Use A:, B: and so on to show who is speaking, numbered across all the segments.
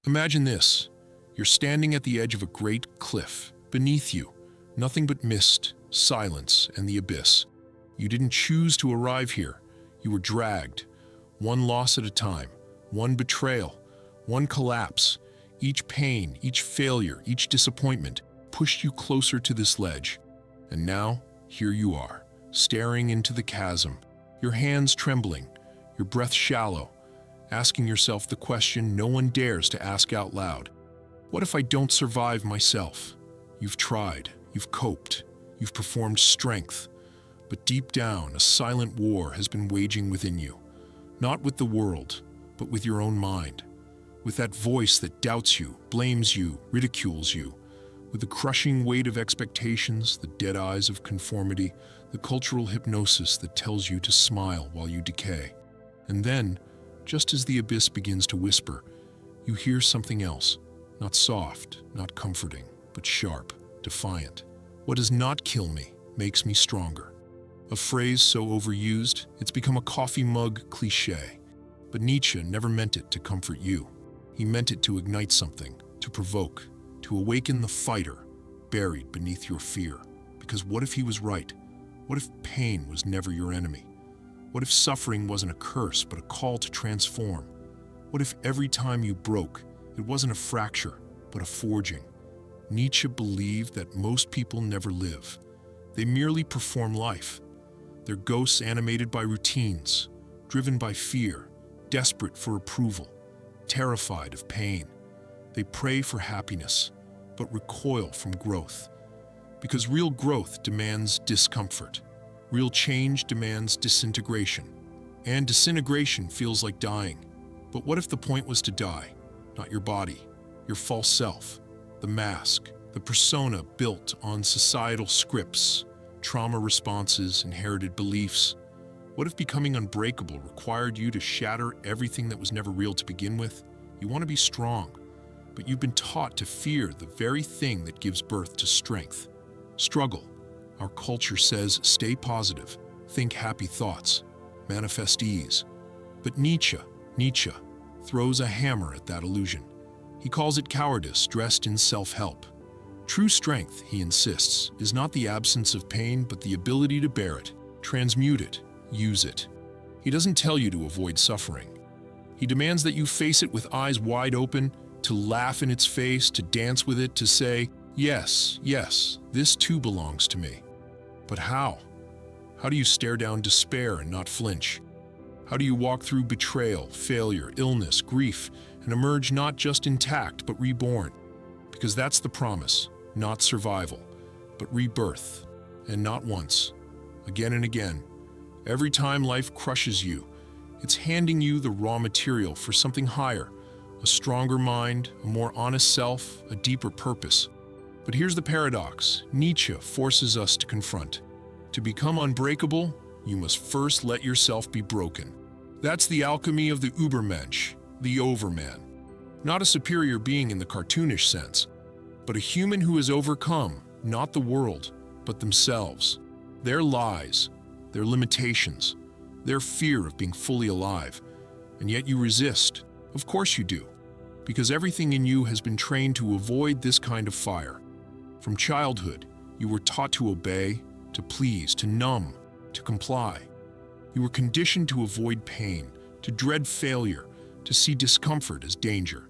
A: Imagine this. You're standing at the edge of a great cliff. Beneath you, nothing but mist, silence, and the abyss. You didn't choose to arrive here. You were dragged, one loss at a time, one betrayal, one collapse. Each pain, each failure, each disappointment pushed you closer to this ledge. And now, here you are, staring into the chasm, your hands trembling, your breath shallow, asking yourself the question no one dares to ask out loud. What if I don't survive myself? You've tried, you've coped, you've performed strength, but deep down, a silent war has been waging within you, not with the world, but with your own mind, with that voice that doubts you, blames you, ridicules you, with the crushing weight of expectations, the dead eyes of conformity, the cultural hypnosis that tells you to smile while you decay. And then, just as the abyss begins to whisper, you hear something else, not soft, not comforting, but sharp, defiant. What does not kill me makes me stronger. A phrase so overused, it's become a coffee mug cliché. But Nietzsche never meant it to comfort you. He meant it to ignite something, to provoke, to awaken the fighter buried beneath your fear. Because what if he was right? What if pain was never your enemy? What if suffering wasn't a curse, but a call to transform? What if every time you broke, it wasn't a fracture, but a forging? Nietzsche believed that most people never live. They merely perform life. They're ghosts animated by routines, driven by fear, desperate for approval, terrified of pain. They pray for happiness, but recoil from growth. Because real growth demands discomfort. Real change demands disintegration. And disintegration feels like dying. But what if the point was to die? Not your body, your false self, the mask, the persona built on societal scripts, trauma responses, inherited beliefs. What if becoming unbreakable required you to shatter everything that was never real to begin with? You want to be strong, but you've been taught to fear the very thing that gives birth to strength. Struggle. Our culture says stay positive, think happy thoughts, manifest ease. But Nietzsche throws a hammer at that illusion. He calls it cowardice dressed in self-help. True strength, he insists, is not the absence of pain, but the ability to bear it, transmute it, use it. He doesn't tell you to avoid suffering. He demands that you face it with eyes wide open, to laugh in its face, to dance with it, to say, yes, this too belongs to me. But how? How do you stare down despair and not flinch? How do you walk through betrayal, failure, illness, grief, and emerge not just intact, but reborn? Because that's the promise, not survival, but rebirth. And not once, again and again. Every time life crushes you, it's handing you the raw material for something higher, a stronger mind, a more honest self, a deeper purpose. But here's the paradox. Nietzsche forces us to confront. To become unbreakable, you must first let yourself be broken. That's the alchemy of the Übermensch, the overman. Not a superior being in the cartoonish sense, but a human who has overcome, not the world, but themselves. Their lies, their limitations, their fear of being fully alive. And yet you resist. Of course you do. Because everything in you has been trained to avoid this kind of fire. From childhood, you were taught to obey, to please, to numb, to comply. You were conditioned to avoid pain, to dread failure, to see discomfort as danger.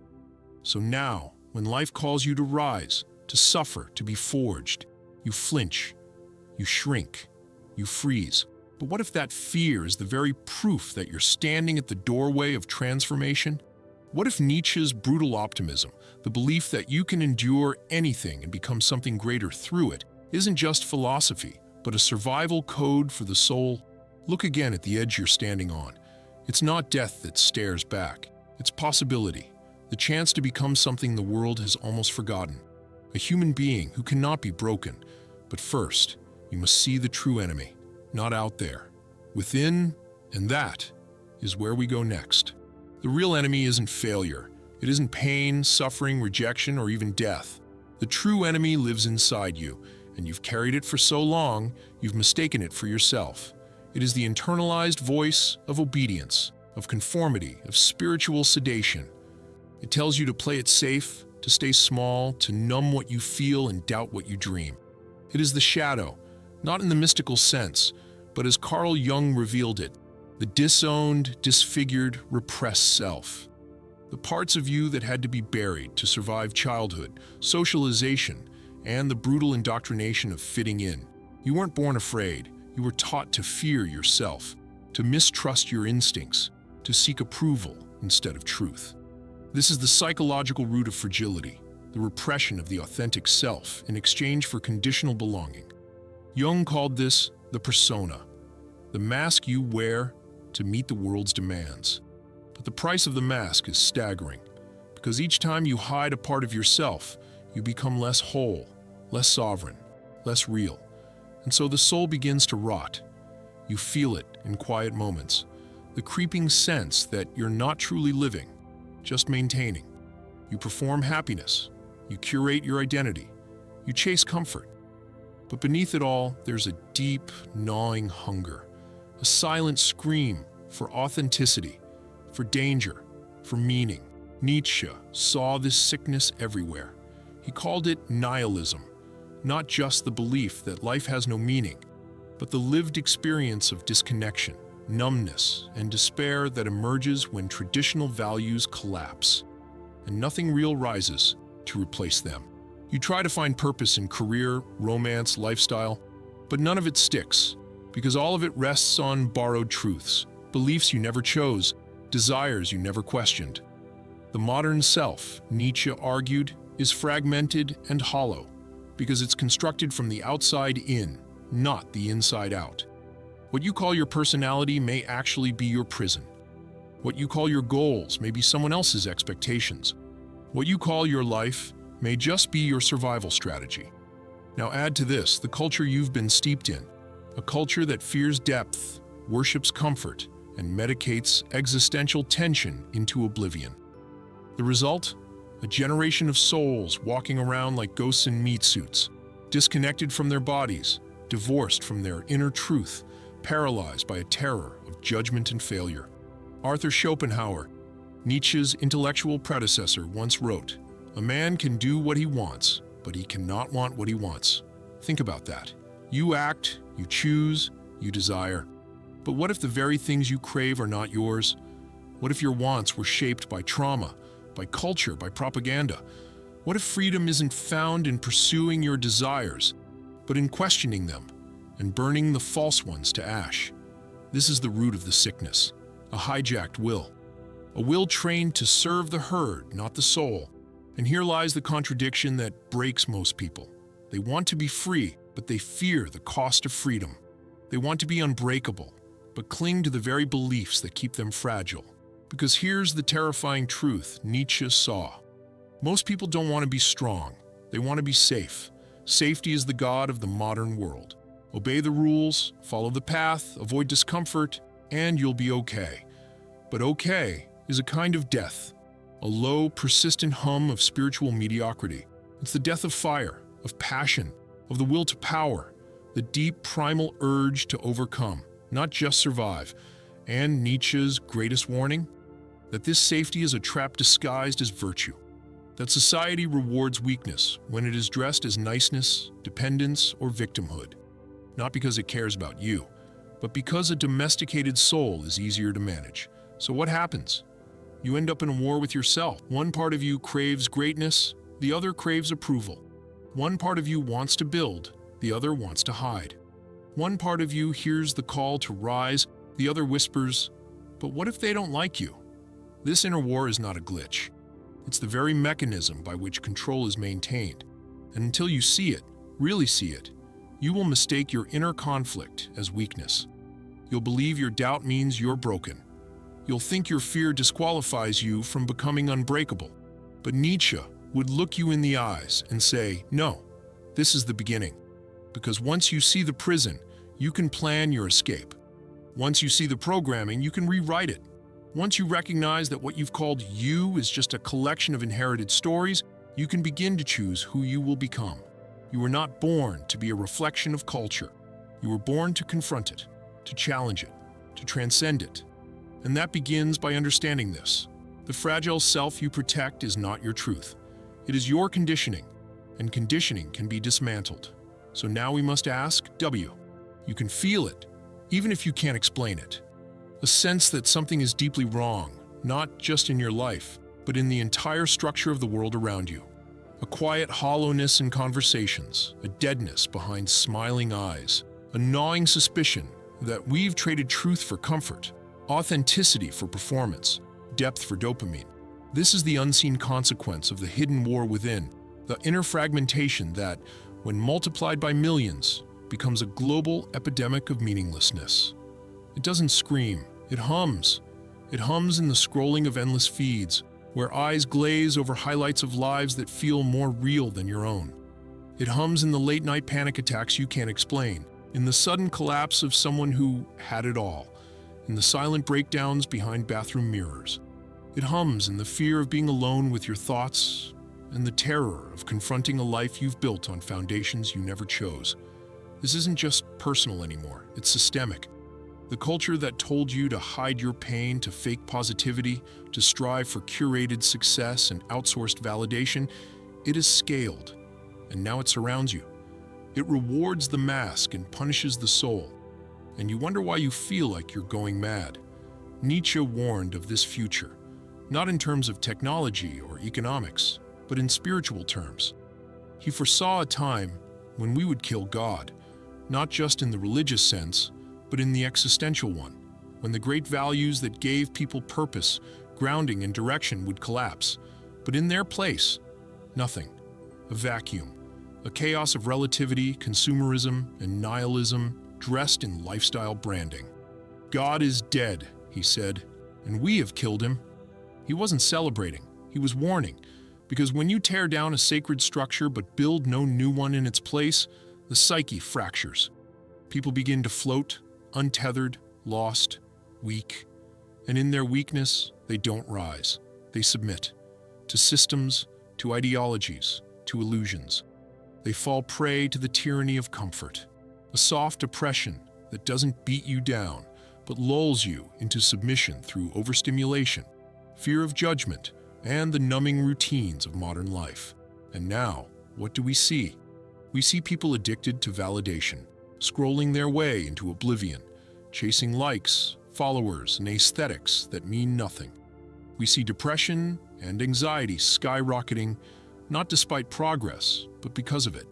A: So now, when life calls you to rise, to suffer, to be forged, you flinch, you shrink, you freeze. But what if that fear is the very proof that you're standing at the doorway of transformation? What if Nietzsche's brutal optimism, the belief that you can endure anything and become something greater through it, isn't just philosophy, but a survival code for the soul? Look again at the edge you're standing on. It's not death that stares back. It's possibility, the chance to become something the world has almost forgotten. A human being who cannot be broken. But first, you must see the true enemy, not out there, within, and that is where we go next. The real enemy isn't failure. It isn't pain, suffering, rejection, or even death. The true enemy lives inside you, and you've carried it for so long, you've mistaken it for yourself. It is the internalized voice of obedience, of conformity, of spiritual sedation. It tells you to play it safe, to stay small, to numb what you feel and doubt what you dream. It is the shadow, not in the mystical sense, but as Carl Jung revealed it, the disowned, disfigured, repressed self. The parts of you that had to be buried to survive childhood, socialization, and the brutal indoctrination of fitting in. You weren't born afraid. You were taught to fear yourself, to mistrust your instincts, to seek approval instead of truth. This is the psychological root of fragility, the repression of the authentic self in exchange for conditional belonging. Jung called this the persona, the mask you wear to meet the world's demands. But the price of the mask is staggering, because each time you hide a part of yourself, you become less whole, less sovereign, less real. And so the soul begins to rot. You feel it in quiet moments, the creeping sense that you're not truly living, just maintaining. You perform happiness, you curate your identity, you chase comfort. But beneath it all, there's a deep, gnawing hunger, a silent scream for authenticity, for danger, for meaning. Nietzsche saw this sickness everywhere. He called it nihilism, not just the belief that life has no meaning, but the lived experience of disconnection, numbness, and despair that emerges when traditional values collapse, and nothing real rises to replace them. You try to find purpose in career, romance, lifestyle, but none of it sticks, because all of it rests on borrowed truths, beliefs you never chose, desires you never questioned. The modern self, Nietzsche argued, is fragmented and hollow, because it's constructed from the outside in, not the inside out. What you call your personality may actually be your prison. What you call your goals may be someone else's expectations. What you call your life may just be your survival strategy. Now add to this the culture you've been steeped in, a culture that fears depth, worships comfort, and medicates existential tension into oblivion. The result? A generation of souls walking around like ghosts in meat suits, disconnected from their bodies, divorced from their inner truth, paralyzed by a terror of judgment and failure. Arthur Schopenhauer, Nietzsche's intellectual predecessor, once wrote, "A man can do what he wants, but he cannot want what he wants." Think about that. You act, you choose, you desire. But what if the very things you crave are not yours? What if your wants were shaped by trauma, by culture, by propaganda? What if freedom isn't found in pursuing your desires, but in questioning them and burning the false ones to ash? This is the root of the sickness, a hijacked will. A will trained to serve the herd, not the soul. And here lies the contradiction that breaks most people. They want to be free, but they fear the cost of freedom. They want to be unbreakable, but cling to the very beliefs that keep them fragile. Because here's the terrifying truth Nietzsche saw. Most people don't want to be strong. They want to be safe. Safety is the god of the modern world. Obey the rules, follow the path, avoid discomfort, and you'll be okay. But okay is a kind of death, a low, persistent hum of spiritual mediocrity. It's the death of fire, of passion, of the will to power, the deep primal urge to overcome, not just survive. And Nietzsche's greatest warning? That this safety is a trap disguised as virtue. That society rewards weakness when it is dressed as niceness, dependence, or victimhood. Not because it cares about you, but because a domesticated soul is easier to manage. So what happens? You end up in a war with yourself. One part of you craves greatness, the other craves approval. One part of you wants to build, the other wants to hide. One part of you hears the call to rise, the other whispers, "But what if they don't like you?" This inner war is not a glitch. It's the very mechanism by which control is maintained. And until you see it, really see it, you will mistake your inner conflict as weakness. You'll believe your doubt means you're broken. You'll think your fear disqualifies you from becoming unbreakable. But Nietzsche would look you in the eyes and say, no, this is the beginning. Because once you see the prison, you can plan your escape. Once you see the programming, you can rewrite it. Once you recognize that what you've called you is just a collection of inherited stories, you can begin to choose who you will become. You were not born to be a reflection of culture. You were born to confront it, to challenge it, to transcend it. And that begins by understanding this, The fragile self you protect is not your truth. It is your conditioning, and conditioning can be dismantled. So now we must ask W. You can feel it, even if you can't explain it. A sense that something is deeply wrong, not just in your life, but in the entire structure of the world around you. A quiet hollowness in conversations, a deadness behind smiling eyes, a gnawing suspicion that we've traded truth for comfort, authenticity for performance, depth for dopamine. This is the unseen consequence of the hidden war within, the inner fragmentation that, when multiplied by millions, becomes a global epidemic of meaninglessness. It doesn't scream, it hums. It hums in the scrolling of endless feeds, where eyes glaze over highlights of lives that feel more real than your own. It hums in the late-night panic attacks you can't explain, in the sudden collapse of someone who had it all, in the silent breakdowns behind bathroom mirrors. It hums in the fear of being alone with your thoughts and the terror of confronting a life you've built on foundations you never chose. This isn't just personal anymore, it's systemic. The culture that told you to hide your pain, to fake positivity, to strive for curated success and outsourced validation, it is scaled, and now it surrounds you. It rewards the mask and punishes the soul, and you wonder why you feel like you're going mad. Nietzsche warned of this future, not in terms of technology or economics, but in spiritual terms. He foresaw a time when we would kill God, not just in the religious sense, but in the existential one, when the great values that gave people purpose, grounding, and direction would collapse. But in their place, nothing. A vacuum. A chaos of relativity, consumerism, and nihilism dressed in lifestyle branding. God is dead, he said, and we have killed him. He wasn't celebrating, he was warning, because when you tear down a sacred structure but build no new one in its place, the psyche fractures. People begin to float, untethered, lost, weak, and in their weakness, they don't rise. They submit to systems, to ideologies, to illusions. They fall prey to the tyranny of comfort, a soft oppression that doesn't beat you down, but lulls you into submission through overstimulation, fear of judgment, and the numbing routines of modern life. And now, what do we see? We see people addicted to validation, scrolling their way into oblivion, chasing likes, followers, and aesthetics that mean nothing. We see depression and anxiety skyrocketing, not despite progress, but because of it.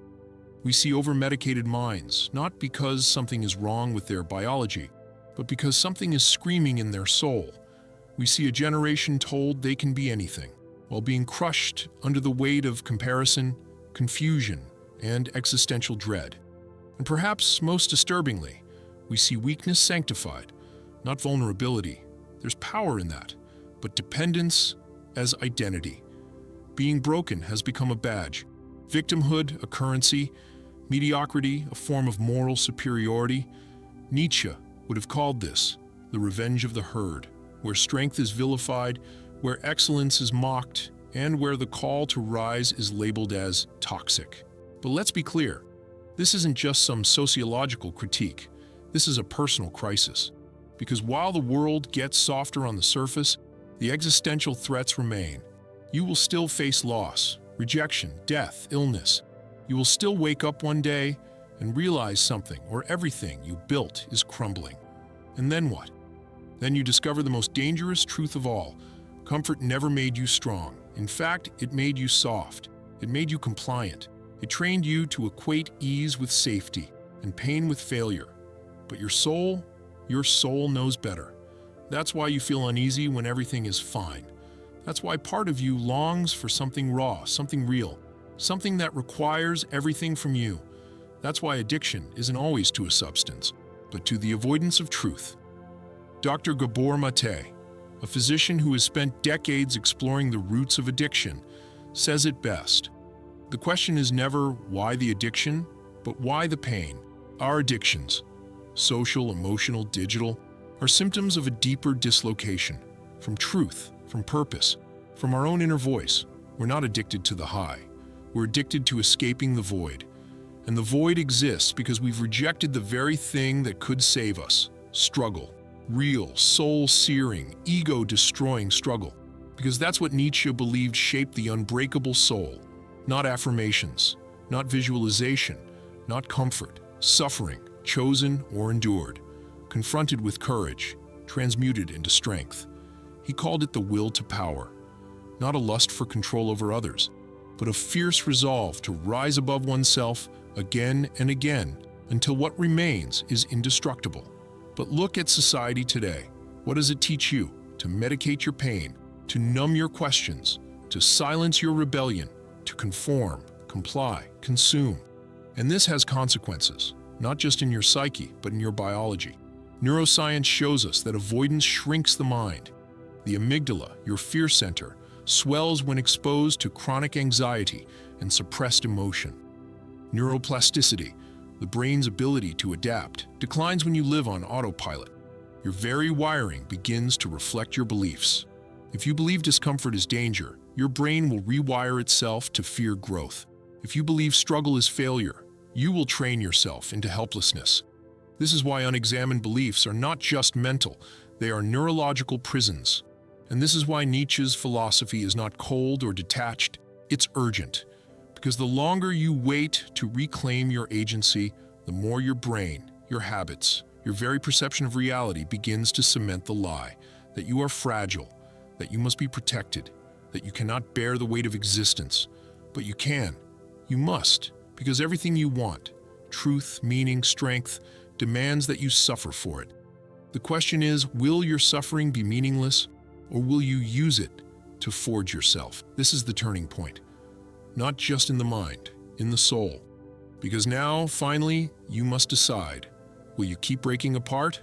A: We see over-medicated minds, not because something is wrong with their biology, but because something is screaming in their soul. We see a generation told they can be anything, while being crushed under the weight of comparison, confusion, and existential dread. And perhaps most disturbingly, we see weakness sanctified, not vulnerability. There's power in that, but dependence as identity. Being broken has become a badge, victimhood a currency, mediocrity a form of moral superiority. Nietzsche would have called this the revenge of the herd, where strength is vilified, where excellence is mocked, and where the call to rise is labeled as toxic. But let's be clear, this isn't just some sociological critique. This is a personal crisis. Because while the world gets softer on the surface, the existential threats remain. You will still face loss, rejection, death, illness. You will still wake up one day and realize something or everything you built is crumbling. And then what? Then you discover the most dangerous truth of all. Comfort never made you strong. In fact, it made you soft. It made you compliant. It trained you to equate ease with safety and pain with failure. But your soul knows better. That's why you feel uneasy when everything is fine. That's why part of you longs for something raw, something real, something that requires everything from you. That's why addiction isn't always to a substance, but to the avoidance of truth. Dr. Gabor Maté, a physician who has spent decades exploring the roots of addiction, says it best. The question is never why the addiction, but why the pain. Our addictions, social, emotional, digital, are symptoms of a deeper dislocation from truth, from purpose, from our own inner voice. We're not addicted to the high. We're addicted to escaping the void. And the void exists because we've rejected the very thing that could save us. Struggle. Real, soul-searing, ego-destroying struggle. Because that's what Nietzsche believed shaped the unbreakable soul. Not affirmations, not visualization, not comfort, suffering, chosen or endured, confronted with courage, transmuted into strength. He called it the will to power, not a lust for control over others, but a fierce resolve to rise above oneself again and again until what remains is indestructible. But look at society today. What does it teach you? To medicate your pain, to numb your questions, to silence your rebellion, to conform, comply, consume. And this has consequences, not just in your psyche, but in your biology. Neuroscience shows us that avoidance shrinks the mind. The amygdala, your fear center, swells when exposed to chronic anxiety and suppressed emotion. Neuroplasticity, the brain's ability to adapt, declines when you live on autopilot. Your very wiring begins to reflect your beliefs. If you believe discomfort is danger, your brain will rewire itself to fear growth. If you believe struggle is failure, you will train yourself into helplessness. This is why unexamined beliefs are not just mental, they are neurological prisons. And this is why Nietzsche's philosophy is not cold or detached, it's urgent. Because the longer you wait to reclaim your agency, the more your brain, your habits, your very perception of reality begins to cement the lie that you are fragile, that you must be protected, that you cannot bear the weight of existence. But you can, you must, because everything you want, truth, meaning, strength, demands that you suffer for it. The question is, will your suffering be meaningless, or will you use it to forge yourself? This is the turning point. Not just in the mind, in the soul. Because now, finally, you must decide. Will you keep breaking apart,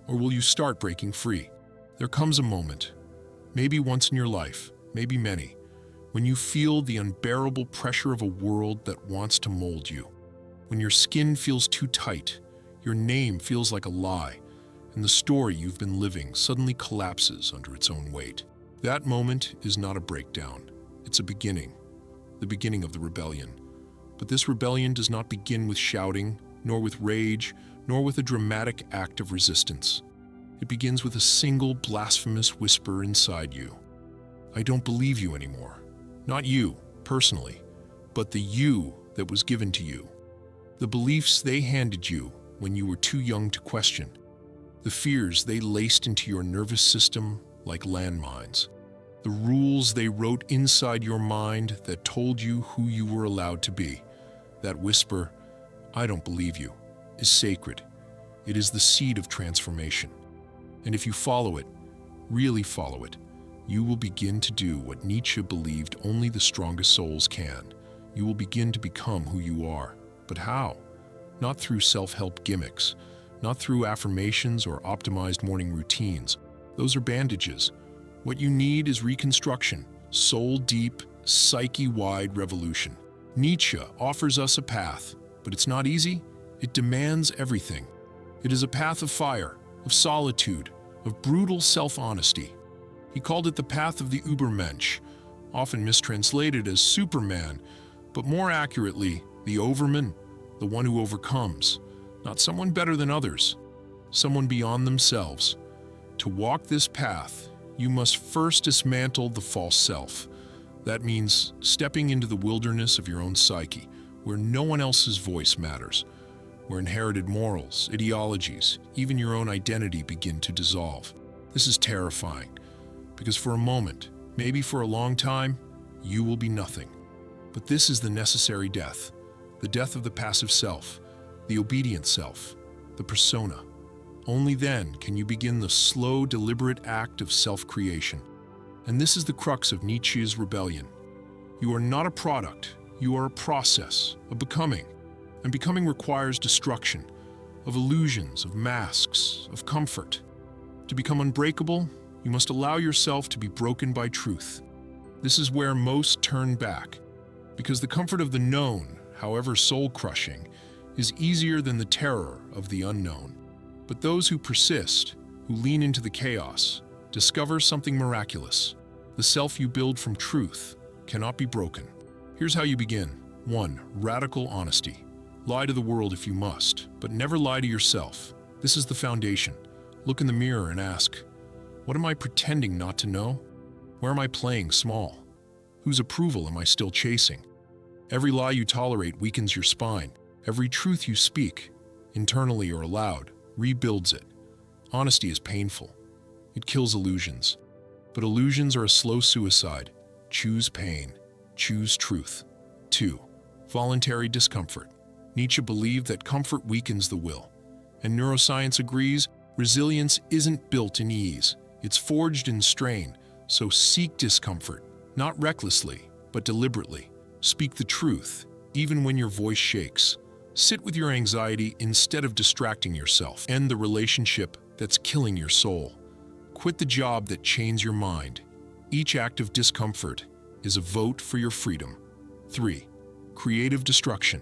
A: or will you start breaking free? There comes a moment, maybe once in your life, maybe many, when you feel the unbearable pressure of a world that wants to mold you. When your skin feels too tight, your name feels like a lie, and the story you've been living suddenly collapses under its own weight. That moment is not a breakdown. It's a beginning, the beginning of the rebellion. But this rebellion does not begin with shouting, nor with rage, nor with a dramatic act of resistance. It begins with a single blasphemous whisper inside you. I don't believe you anymore. Not you, personally, but the you that was given to you. The beliefs they handed you when you were too young to question. The fears they laced into your nervous system like landmines. The rules they wrote inside your mind that told you who you were allowed to be. That whisper, I don't believe you, is sacred. It is the seed of transformation. And if you follow it, really follow it, you will begin to do what Nietzsche believed only the strongest souls can. You will begin to become who you are. But how? Not through self-help gimmicks, not through affirmations or optimized morning routines. Those are bandages. What you need is reconstruction, soul-deep, psyche-wide revolution. Nietzsche offers us a path, but it's not easy. It demands everything. It is a path of fire, of solitude, of brutal self-honesty. He called it the path of the Übermensch, often mistranslated as Superman, but more accurately, the Overman, the one who overcomes, not someone better than others, someone beyond themselves. To walk this path, you must first dismantle the false self. That means stepping into the wilderness of your own psyche, where no one else's voice matters, where inherited morals, ideologies, even your own identity begin to dissolve. This is terrifying, because for a moment, maybe for a long time, you will be nothing. But this is the necessary death, the death of the passive self, the obedient self, the persona. Only then can you begin the slow, deliberate act of self-creation. And this is the crux of Nietzsche's rebellion. You are not a product, you are a process, a becoming. And becoming requires destruction, of illusions, of masks, of comfort. To become unbreakable, you must allow yourself to be broken by truth. This is where most turn back, because the comfort of the known, however soul-crushing, is easier than the terror of the unknown. But those who persist, who lean into the chaos, discover something miraculous. The self you build from truth cannot be broken. Here's how you begin. 1. Radical honesty. Lie to the world if you must, but never lie to yourself. This is the foundation. Look in the mirror and ask, what am I pretending not to know? Where am I playing small? Whose approval am I still chasing? Every lie you tolerate weakens your spine. Every truth you speak, internally or aloud, rebuilds it. Honesty is painful. It kills illusions. But illusions are a slow suicide. Choose pain. Choose truth. 2. Voluntary discomfort. Nietzsche believed that comfort weakens the will. And neuroscience agrees, resilience isn't built in ease. It's forged in strain. So seek discomfort, not recklessly, but deliberately. Speak the truth, even when your voice shakes. Sit with your anxiety instead of distracting yourself. End the relationship that's killing your soul. Quit the job that chains your mind. Each act of discomfort is a vote for your freedom. 3. Creative destruction.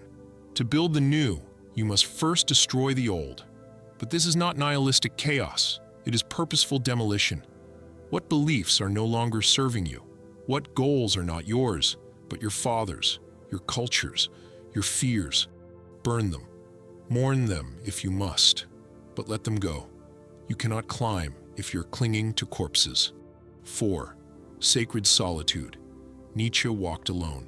A: To build the new, you must first destroy the old. But this is not nihilistic chaos. It is purposeful demolition. What beliefs are no longer serving you? What goals are not yours, but your father's, your culture's, your fears? Burn them. Mourn them if you must, but let them go. You cannot climb if you're clinging to corpses. 4. Sacred solitude. Nietzsche walked alone.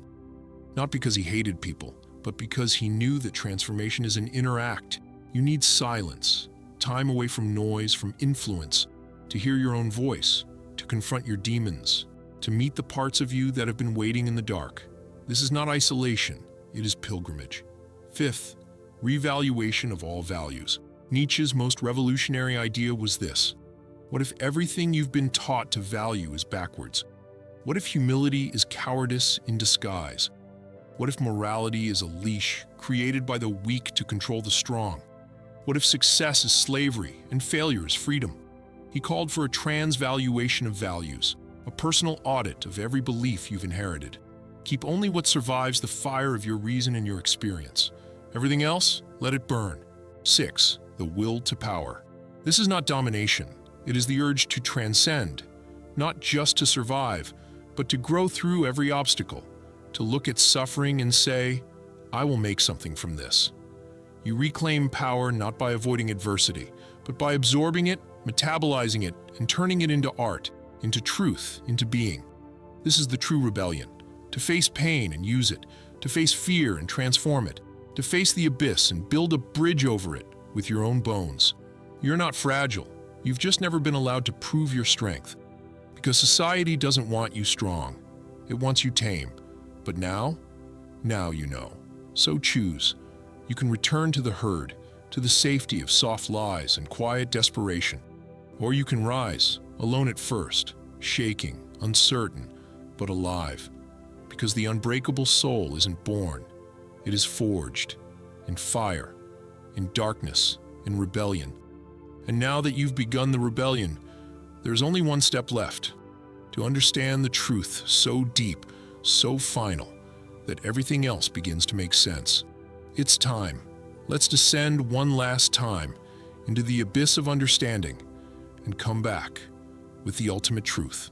A: Not because he hated people, but because he knew that transformation is an inner act. You need silence, time away from noise, from influence, to hear your own voice, to confront your demons, to meet the parts of you that have been waiting in the dark. This is not isolation, it is pilgrimage. 5th, revaluation of all values. Nietzsche's most revolutionary idea was this: what if everything you've been taught to value is backwards? What if humility is cowardice in disguise? What if morality is a leash created by the weak to control the strong? What if success is slavery and failure is freedom? He called for a transvaluation of values, a personal audit of every belief you've inherited. Keep only what survives the fire of your reason and your experience. Everything else, let it burn. 6. The will to power. This is not domination. It is the urge to transcend, not just to survive, but to grow through every obstacle, to look at suffering and say, I will make something from this. You reclaim power not by avoiding adversity, but by absorbing it, metabolizing it, and turning it into art, into truth, into being. This is the true rebellion. To face pain and use it, to face fear and transform it, to face the abyss and build a bridge over it with your own bones. You're not fragile. You've just never been allowed to prove your strength. Because society doesn't want you strong. It wants you tame. But now you know. So choose. You can return to the herd, to the safety of soft lies and quiet desperation. Or you can rise, alone at first, shaking, uncertain, but alive. Because the unbreakable soul isn't born. It is forged, in fire, in darkness, in rebellion. And now that you've begun the rebellion, there's only one step left: to understand the truth so deep, so final, that everything else begins to make sense. It's time. Let's descend one last time into the abyss of understanding and come back with the ultimate truth.